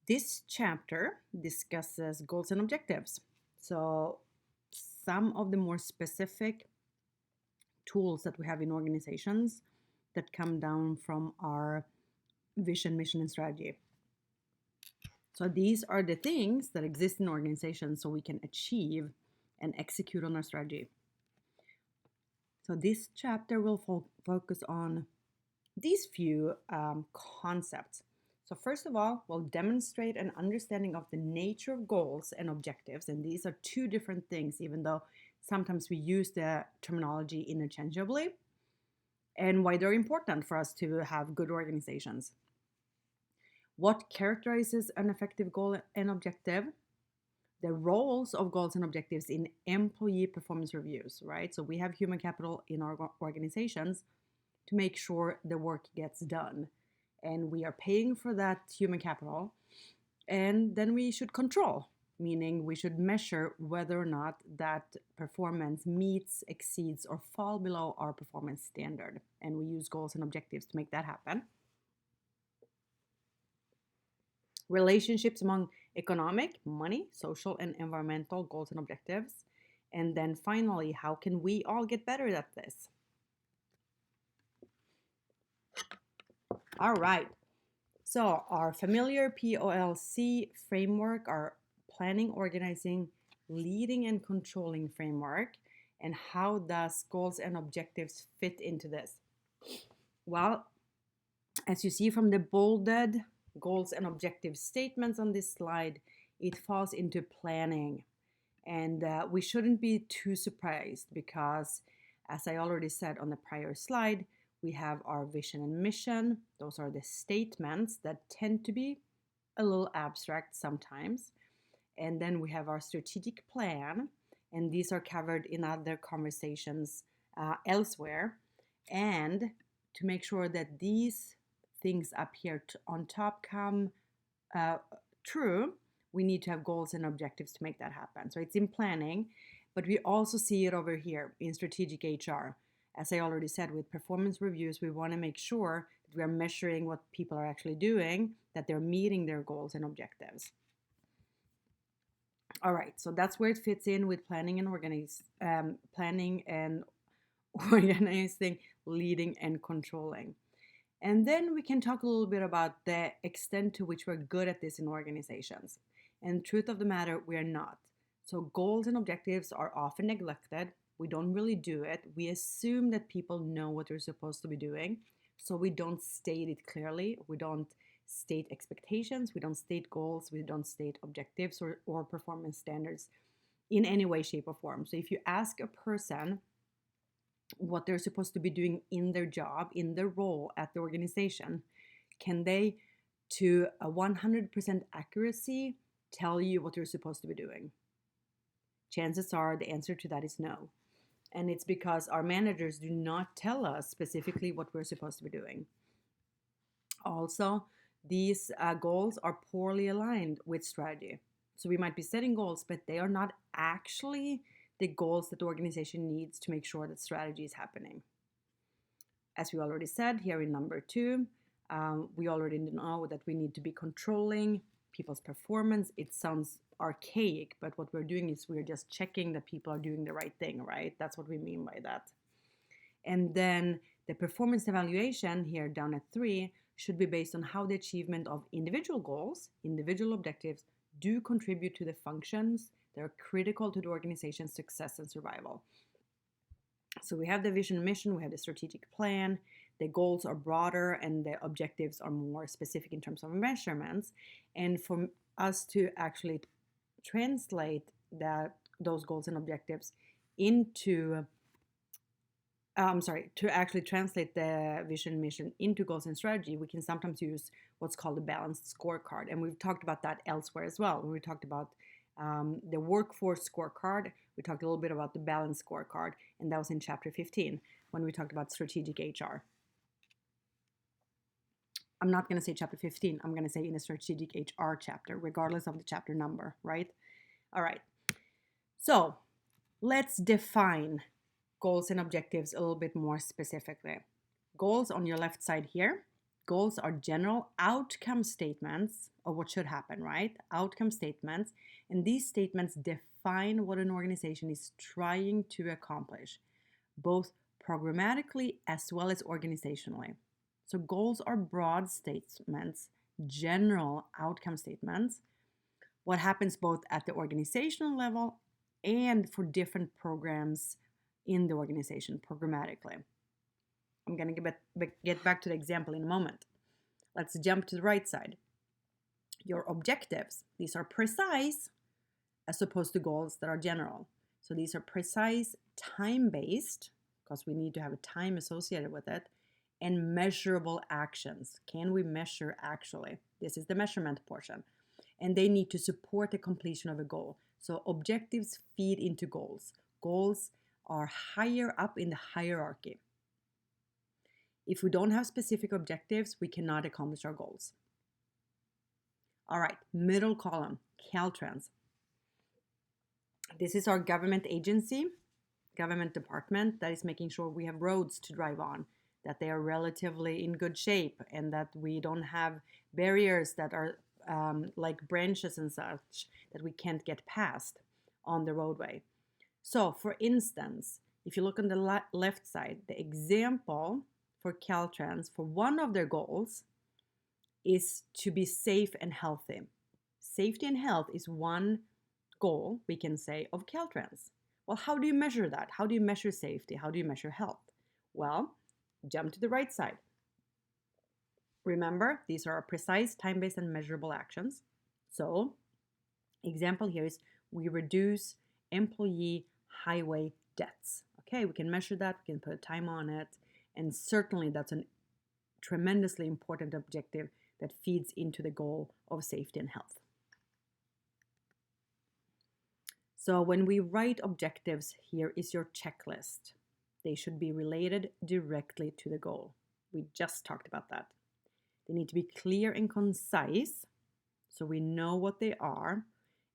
This chapter discusses goals and objectives. So, some of the more specific tools that we have in organizations that come down from our vision, mission, and strategy. So, these are the things that exist in organizations so we can achieve and execute on our strategy. So, this chapter will focus on these few concepts. So first of all, we'll demonstrate an understanding of the nature of goals and objectives. And these are two different things, even though sometimes we use the terminology interchangeably, and why they're important for us to have good organizations. What characterizes an effective goal and objective? The roles of goals and objectives in employee performance reviews, right? So we have human capital in our organizations to make sure the work gets done. And we are paying for that human capital. And then we should control, meaning we should measure whether or not that performance meets, exceeds, or fall below our performance standard. And we use goals and objectives to make that happen. Relationships among economic, money, social, and environmental goals and objectives. And then finally, how can we all get better at this? All right. So our familiar POLC framework, our planning, organizing, leading, and controlling framework. And how does goals and objectives fit into this? Well, as you see from the bolded goals and objective statements on this slide, it falls into planning. And we shouldn't be too surprised because, as I already said on the prior slide, we have our vision and mission. Those are the statements that tend to be a little abstract sometimes. And then we have our strategic plan, and these are covered in other conversations elsewhere. And to make sure that these things up here on top come true, we need to have goals and objectives to make that happen. So it's in planning, but we also see it over here in strategic HR. As I already said, with performance reviews, we want to make sure that we are measuring what people are actually doing, that they're meeting their goals and objectives. All right, so that's where it fits in with planning and organizing, leading, and controlling. And then we can talk a little bit about the extent to which we're good at this in organizations. And truth of the matter, we are not. So goals and objectives are often neglected. We don't really do it. We assume that people know what they're supposed to be doing. So we don't state it clearly. We don't state expectations. We don't state goals. We don't state objectives or performance standards in any way, shape, or form. So if you ask a person what they're supposed to be doing in their job, in their role at the organization, can they, to a 100% accuracy, tell you what you're supposed to be doing? Chances are the answer to that is no. And it's because our managers do not tell us specifically what we're supposed to be doing. Also, these goals are poorly aligned with strategy. So we might be setting goals, but they are not actually the goals that the organization needs to make sure that strategy is happening. As we already said here in number 2, we already know that we need to be controlling people's performance. It sounds archaic, but what we're doing is we're just checking that people are doing the right thing, right? That's what we mean by that. And then the performance evaluation here down at 3 should be based on how the achievement of individual goals, individual objectives, do contribute to the functions that are critical to the organization's success and survival. So we have the vision and mission, we have the strategic plan, the goals are broader and the objectives are more specific in terms of measurements. And for us to actually translate those goals and objectives into to actually translate the vision and mission into goals and strategy, we can sometimes use what's called a balanced scorecard. And we've talked about that elsewhere as well. When we talked about the workforce scorecard, we talked a little bit about the balanced scorecard, and that was in chapter 15 when we talked about strategic HR. I'm not going to say chapter 15, I'm going to say in a strategic HR chapter, regardless of the chapter number, right? All right. So let's define goals and objectives a little bit more specifically. Goals on your left side here Goals are general outcome statements of what should happen, right? Outcome statements. And these statements define what an organization is trying to accomplish, both programmatically as well as organizationally. So, goals are broad statements, general outcome statements, what happens both at the organizational level and for different programs in the organization programmatically. I'm going to get back to the example in a moment. Let's jump to the right side. Your objectives, these are precise as opposed to goals that are general. So these are precise, time-based, because we need to have a time associated with it, and measurable actions. Can we measure actually? This is the measurement portion. And they need to support the completion of a goal. So objectives feed into goals. Goals are higher up in the hierarchy. If we don't have specific objectives, we cannot accomplish our goals. All right, middle column, Caltrans. This is our government agency, government department that is making sure we have roads to drive on, that they are relatively in good shape, and that we don't have barriers that are like branches and such that we can't get past on the roadway. So, for instance, if you look on the left side, the example for Caltrans, for one of their goals, is to be safe and healthy. Safety and health is one goal, we can say, of Caltrans. Well, how do you measure that? How do you measure safety? How do you measure health? Well, jump to the right side. Remember, these are precise, time-based, and measurable actions. So, example here is we reduce employee highway deaths. Okay, we can measure that, we can put a time on it, and certainly that's a tremendously important objective that feeds into the goal of safety and health. So when we write objectives, here is your checklist. They should be related directly to the goal. We just talked about that. They need to be clear and concise so we know what they are.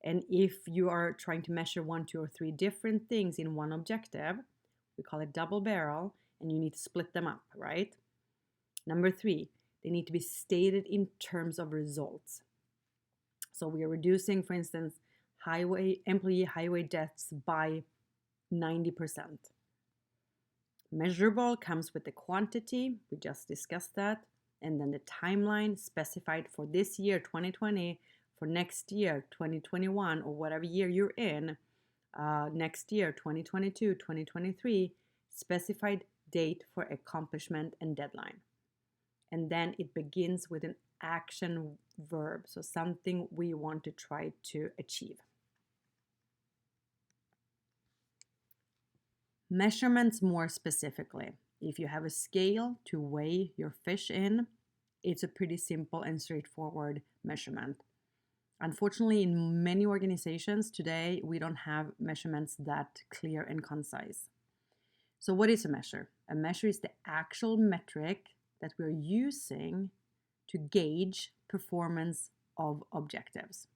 And if you are trying to measure 1, 2, or 3 different things in one objective, we call it double barrel, and you need to split them up, right? Number 3, they need to be stated in terms of results. So we are reducing, for instance, employee highway deaths by 90%. Measurable comes with the quantity, we just discussed that, and then the timeline specified for this year, 2020, for next year, 2021, or whatever year you're in, next year, 2022, 2023, specified date for accomplishment and deadline. And then it begins with an action verb, so something we want to try to achieve. Measurements more specifically. If you have a scale to weigh your fish in, it's a pretty simple and straightforward measurement. Unfortunately, in many organizations today, we don't have measurements that clear and concise. So what is a measure? A measure is the actual metric that we're using to gauge performance of objectives.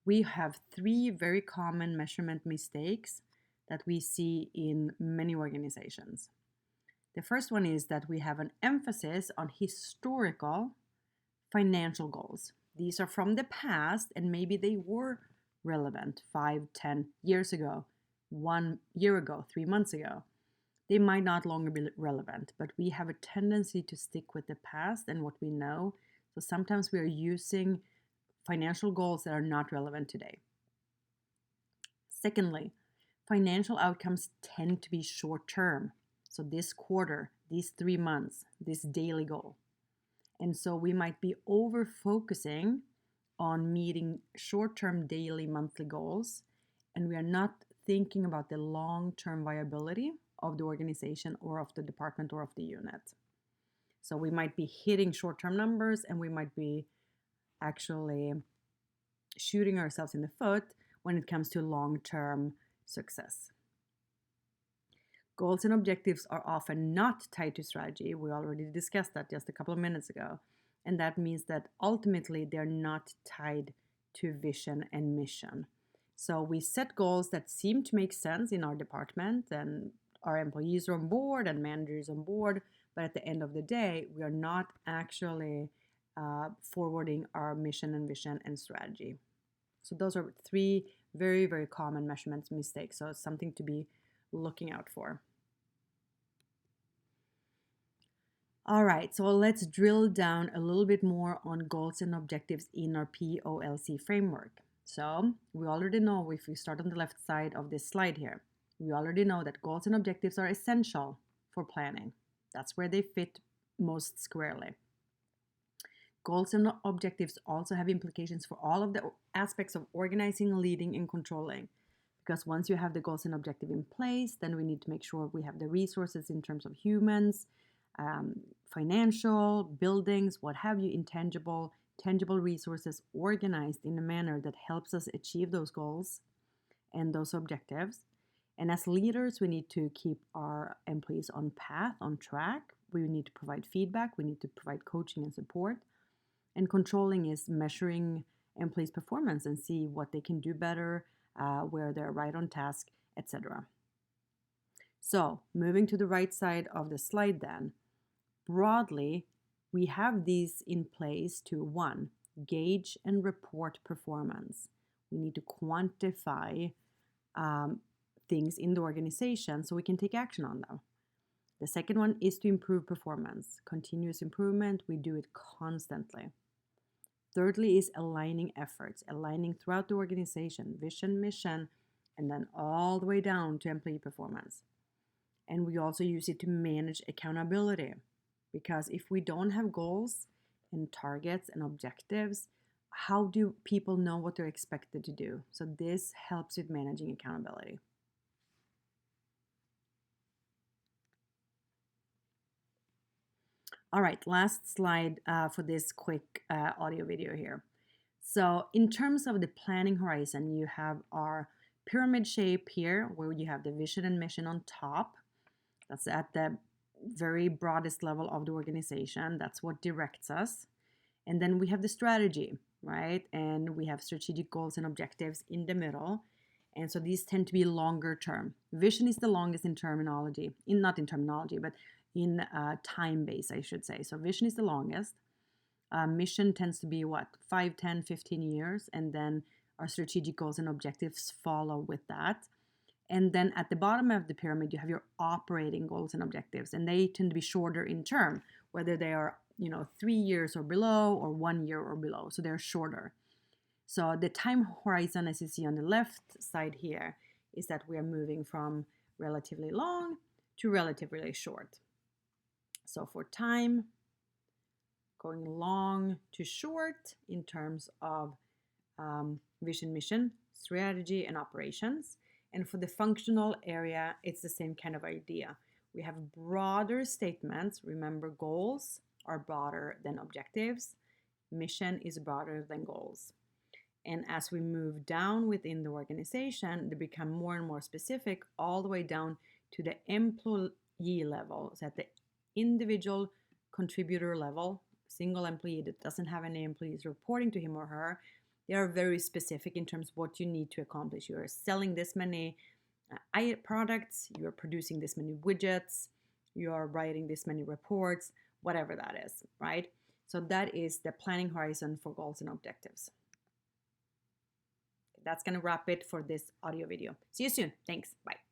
We have 3 very common measurement mistakes that we see in many organizations. The first one is that we have an emphasis on historical financial goals. These are from the past, and maybe they were relevant 5, 10 years ago, 1 year ago, 3 months ago. They might not longer be relevant, but we have a tendency to stick with the past and what we know. So sometimes we are using financial goals that are not relevant today. Secondly, financial outcomes tend to be short term. So this quarter, these 3 months, this daily goal. And so we might be over focusing on meeting short-term daily monthly goals, and we are not thinking about the long-term viability of the organization or of the department or of the unit. So we might be hitting short-term numbers, and we might be actually shooting ourselves in the foot when it comes to long-term success. Goals and objectives are often not tied to strategy. We already discussed that just a couple of minutes ago. And that means that ultimately they're not tied to vision and mission. So we set goals that seem to make sense in our department, and our employees are on board and managers on board, but at the end of the day, we are not actually forwarding our mission and vision and strategy. So those are 3 very, very common measurement mistakes. So it's something to be looking out for. All right, so let's drill down a little bit more on goals and objectives in our POLC framework. So we already know, if we start on the left side of this slide here, we already know that goals and objectives are essential for planning. That's where they fit most squarely. Goals and objectives also have implications for all of the aspects of organizing, leading, and controlling. Because once you have the goals and objective in place, then we need to make sure we have the resources in terms of humans, financial, buildings, what have you, tangible resources organized in a manner that helps us achieve those goals and those objectives. And as leaders, we need to keep our employees on path, on track. We need to provide feedback. We need to provide coaching and support. And controlling is measuring employees' performance and see what they can do better, where they're right on task, etc. So moving to the right side of the slide then, broadly, we have these in place to 1, gauge and report performance. We need to quantify things in the organization so we can take action on them. The second one is to improve performance. Continuous improvement, we do it constantly. Thirdly is aligning efforts, aligning throughout the organization, vision, mission, and then all the way down to employee performance. And we also use it to manage accountability, because if we don't have goals and targets and objectives, how do people know what they're expected to do? So this helps with managing accountability. All right, last slide for this quick audio video here. So in terms of the planning horizon, you have our pyramid shape here where you have the vision and mission on top. That's at the very broadest level of the organization. That's what directs us. And then we have the strategy, right? And we have strategic goals and objectives in the middle. And so these tend to be longer term. Vision is the longest in terminology, not in terminology, but in time base, I should say. So vision is the longest. Mission tends to be 5, 10, 15 years. And then our strategic goals and objectives follow with that. And then at the bottom of the pyramid, you have your operating goals and objectives. And they tend to be shorter in term, whether they are 3 years or below or 1 year or below. So they're shorter. So the time horizon, as you see on the left side here, is that we are moving from relatively long to relatively short. So for time, going long to short in terms of vision, mission, strategy, and operations. And for the functional area, it's the same kind of idea. We have broader statements. Remember, goals are broader than objectives. Mission is broader than goals. And as we move down within the organization, they become more and more specific, all the way down to the employee level. So at the individual contributor level, single employee that doesn't have any employees reporting to him or her, they are very specific in terms of what you need to accomplish. You are selling this many products, you are producing this many widgets, you are writing this many reports, whatever that is, right? So that is the planning horizon for goals and objectives. That's going to wrap it for this audio video. See you soon. Thanks. Bye.